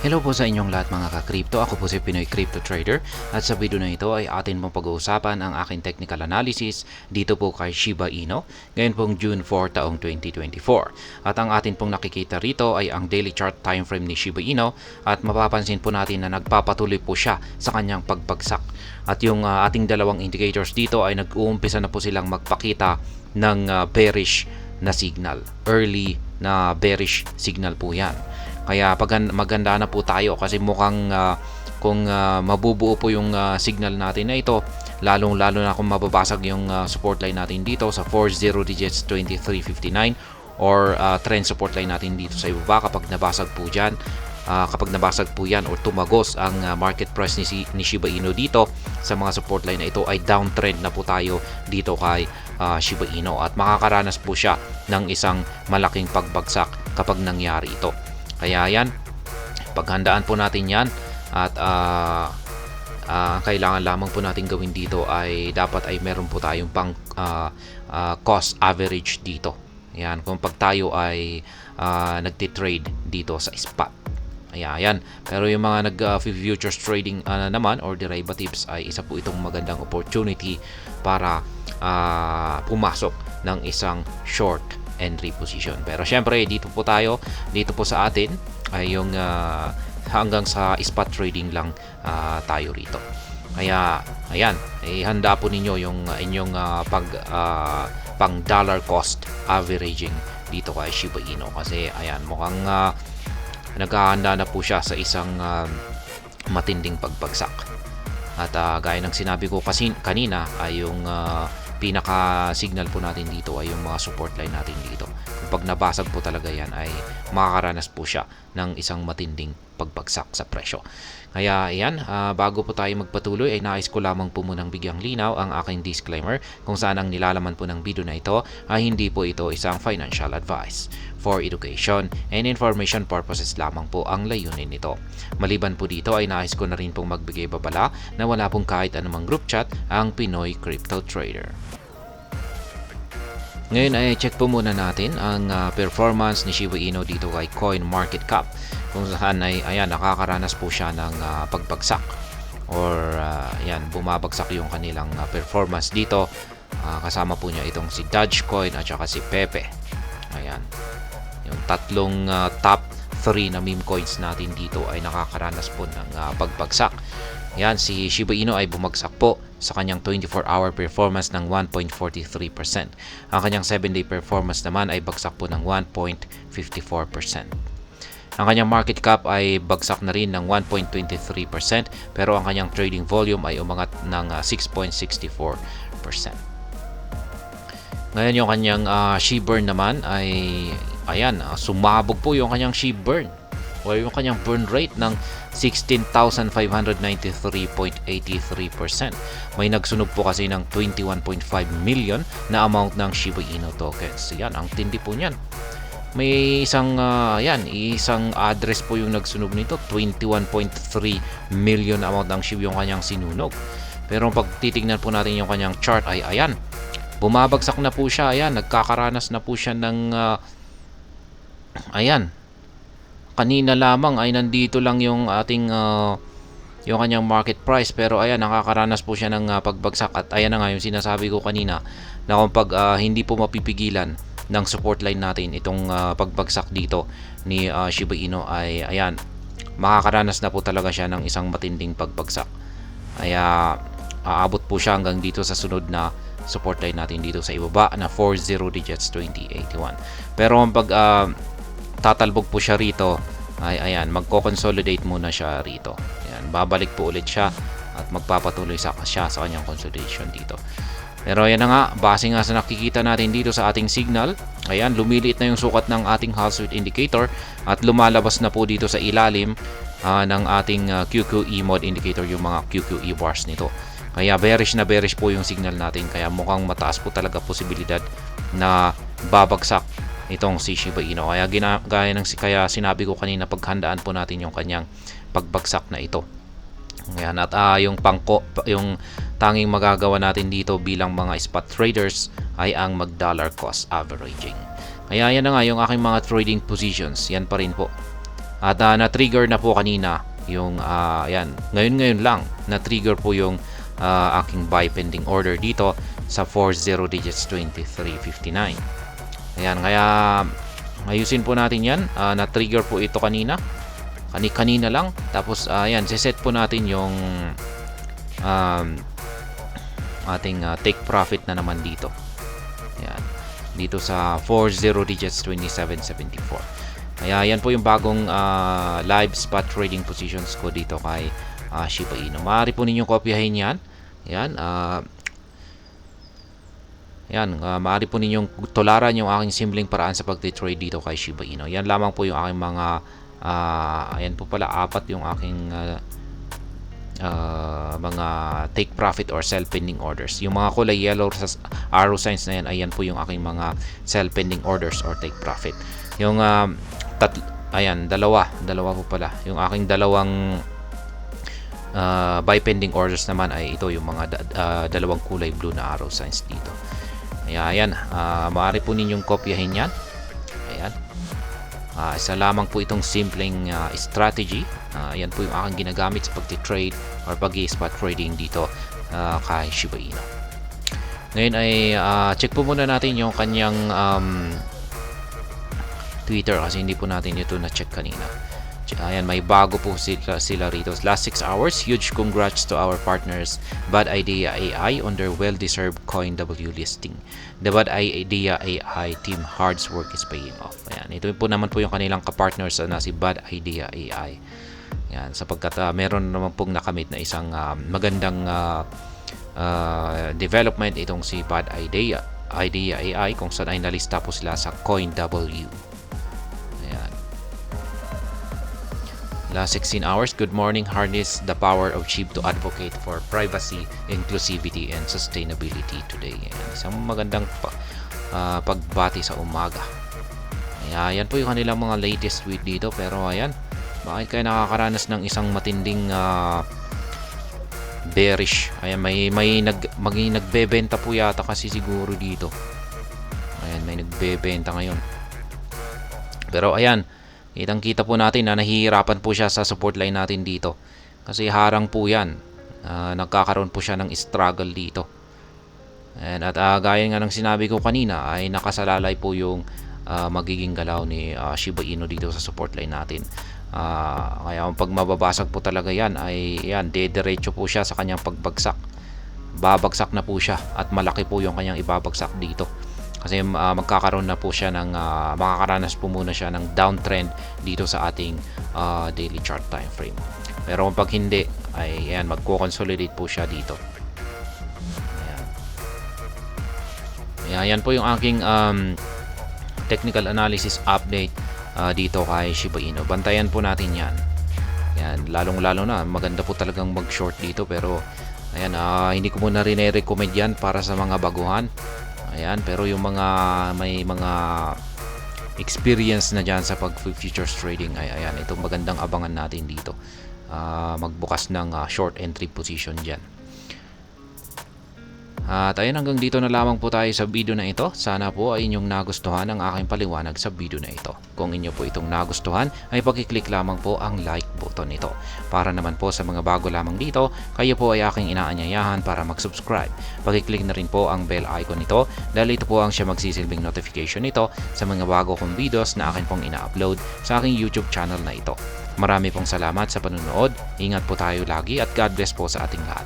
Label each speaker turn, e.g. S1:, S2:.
S1: Hello po sa inyong lahat mga ka-crypto. Ako po si Pinoy Crypto Trader at sa video na ito ay atin pong pag-uusapan ang aking technical analysis dito po kay Shiba Inu ngayon pong June 4 taong 2024. At ang atin pong nakikita rito ay ang daily chart time frame ni Shiba Inu at mapapansin po natin na nagpapatuloy po siya sa kanyang pagbagsak. At yung ating dalawang indicators dito ay nag-uumpisa na po silang magpakita ng bearish na signal. Early na bearish signal po yan. Kaya maganda na po tayo kasi mukhang kung mabubuo po yung signal natin na ito, lalong-lalo na kung mababasag yung support line natin dito sa 40 digits 2359 or trend support line natin dito sa ibaba kapag nabasag po dyan. Kapag nabasag po yan or tumagos ang market price ni Shiba Inu dito sa mga support line na ito ay downtrend na po tayo dito kay Shiba Inu at makakaranas po siya ng isang malaking pagbagsak kapag nangyari ito. Kaya yan, paghandaan po natin yan at kailangan lamang po natin gawin dito ay dapat ay meron po tayong pang cost average dito. Yan, kung pag tayo ay nagtitrade dito sa spot. Ayan. Pero yung mga nag-futures trading naman or derivatives ay isa po itong magandang opportunity para pumasok ng isang short entry position. Pero syempre dito po sa atin ay yung hanggang sa spot trading lang tayo rito. Kaya ayan, handa po ninyo yung inyong pang dollar cost averaging dito kay Shiba Inu kasi ayan mukhang naghahanda na po siya sa isang matinding pagbagsak. At gaya ng sinabi ko kasi kanina ay yung pinaka-signal po natin dito ay yung mga support line natin dito. Kapag nabasag po talaga yan ay makakaranas po siya ng isang matinding pagbagsak sa presyo. Kaya yan, bago po tayo magpatuloy ay nais ko lamang po munang bigyang linaw ang aking disclaimer kung saan ang nilalaman po ng video na ito ay hindi po ito isang financial advice. For education and information purposes lamang po ang layunin nito. Maliban po dito ay nais ko na rin pong magbigay babala na wala pong kahit anumang group chat ang Pinoy Crypto Trader. Ngayon ay check po muna natin ang performance ni Shiba Inu dito kay CoinMarketCap kung saan ay ayan nakakaranas po siya ng pagbagsak or ayan bumabagsak yung kanilang performance dito kasama po niya itong si Dogecoin at saka si Pepe. Ayan. Yung tatlong top 3 na meme coins natin dito ay nakakaranas po ng pagbagsak. Yan, si Shiba Inu ay bumagsak po sa kanyang 24-hour performance ng 1.43%. Ang kanyang 7-day performance naman ay bagsak po ng 1.54%. Ang kanyang market cap ay bagsak na rin ng 1.23% pero ang kanyang trading volume ay umangat ng 6.64%. Ngayon yung kanyang Shibburn naman ay ayan, sumabog po yung kanyang Shibburn o yung kanyang burn rate ng 16,593.83%. May nagsunog po kasi ng 21.5 million na amount ng Shiba Inu tokens. Yan, ang tindi po niyan. May isang isang address po yung nagsunog nito, 21.3 million amount ng SHIB yung kanyang sinunog. Pero pag titingnan po natin yung kanyang chart ay ayan, bumabagsak na po siya. Ayan, nagkakaranas na po siya ng ayan. Kanina lamang ay nandito lang yung ating yung kanyang market price pero ayan nakakaranas po siya ng pagbagsak at ayan na nga yung sinasabi ko kanina na kung pag hindi po mapipigilan ng support line natin itong pagbagsak dito ni Shiba Inu ay ayan makakaranas na po talaga siya ng isang matinding pagbagsak. Kaya aabot po siya hanggang dito sa sunod na support line natin dito sa ibaba na 40 digits 2081. Pero pag tatalbog po siya rito ay ayan magko-consolidate muna siya rito. Ayan, babalik po ulit siya at magpapatuloy siya sa kanyang consolidation dito. Pero ayan na nga, base nga sa nakikita natin dito sa ating signal, ayan lumiliit na yung sukat ng ating Hall Street indicator at lumalabas na po dito sa ilalim ng ating QQE mode indicator yung mga QQE bars nito. Kaya bearish na bearish po yung signal natin kaya mukhang mataas po talaga posibilidad na babagsak itong si Shiba Inu. Kaya sinabi ko kanina paghandaan po natin yung kanyang pagbagsak na ito. Ayan, at yung tanging magagawa natin dito bilang mga spot traders ay ang mag dollar cost averaging. Kaya yan na nga yung aking mga trading positions. Yan pa rin po. At na-trigger na po kanina yung ayan, ngayon lang na-trigger po yung aking buy pending order dito sa 40 digits 2359. Ayan, kaya ayusin po natin yan. Na-trigger po ito kanina lang. Tapos ayan, siset po natin yung ating take profit na naman dito. Ayan, dito sa 40 digits 2774. Kaya yan po yung bagong live spot trading positions ko dito kay Shiba Inu. Maaari po ninyong kopyahin yan. Yan. Maaari po ninyong tularan yung aking simpleng paraan sa pag-trade dito kay Shiba Inu. Yan lamang po yung aking mga ayan po pala, 4 yung aking mga take profit or sell pending orders. Yung mga kulay yellow sa arrow signs na yan, ayan po yung aking mga sell pending orders or take profit. Yung dalawa po pala. Yung aking dalawang buy pending orders naman ay ito, yung mga dalawang kulay blue na arrow signs dito. Ayan, maaari po ninyong kopyahin yan. Ayan. Isa lamang po itong simpleng strategy. Ayan po yung aking ginagamit sa pag-trade or pag-spot trading dito kay Shiba Inu. Ngayon ay check po muna natin yung kanyang Twitter kasi hindi po natin ito na-check kanina. Ayan, may bago po sila rito. Last 6 hours, huge congrats to our partners Bad Idea AI on their well-deserved CoinW listing. The Bad Idea AI team hard work is paying off. Ayan, ito po naman po yung kanilang kapartners na si Bad Idea AI. Ayan, sapagkat meron naman pong nakamit na isang magandang development itong si Bad Idea AI kung saan ay nalista po sila sa CoinW. Last 16 hours, good morning. Harness the power of SHIB to advocate for privacy, inclusivity, and sustainability today. Ayan, isang magandang pagbati sa umaga. Ayan po yung kanilang mga latest tweet dito. Pero ayan, bakit kayo nakakaranas ng isang matinding bearish? Ayan, may nagbebenta po yata kasi siguro dito. Ayan, may nagbebenta ngayon. Pero ayan, kitang-kita po natin na nahihirapan po siya sa support line natin dito. Kasi harang po yan. Nagkakaroon po siya ng struggle dito. At gaya nga ng sinabi ko kanina, ay nakasalalay po yung magiging galaw ni Shiba Inu dito sa support line natin. Kaya pag mababasag po talaga yan, ay yan, dediretso po siya sa kanyang pagbagsak. Babagsak na po siya at malaki po yung kanyang ibabagsak dito. Kasi magkakaroon na po siya ng makakaranas po muna siya ng downtrend dito sa ating daily chart time frame. Pero kung pag hindi ay ayan, magko-consolidate po siya dito. Ayan po yung aking technical analysis update dito kay Shiba Inu. Bantayan po natin yan. Ayan, lalong-lalo na maganda po talagang mag-short dito, pero ayan, hindi ko muna rin i-recommend yan para sa mga baguhan. Ayan, pero yung may mga experience na dyan sa pag-futures trading, ay ayan, itong magandang abangan natin dito. Magbukas ng short entry position dyan. At ayun, hanggang dito na lamang po tayo sa video na ito. Sana po ay inyong nagustuhan ang aking paliwanag sa video na ito. Kung inyo po itong nagustuhan, ay pakiclick lamang po ang like button nito. Para naman po sa mga bago lamang dito, kayo po ay aking inaanyayahan para mag-subscribe. Pakiclick na rin po ang bell icon nito dahil ito po ang siya magsisilbing notification nito sa mga bago kong videos na akin pong ina-upload sa aking YouTube channel na ito. Marami pong salamat sa panunood. Ingat po tayo lagi at God bless po sa ating lahat.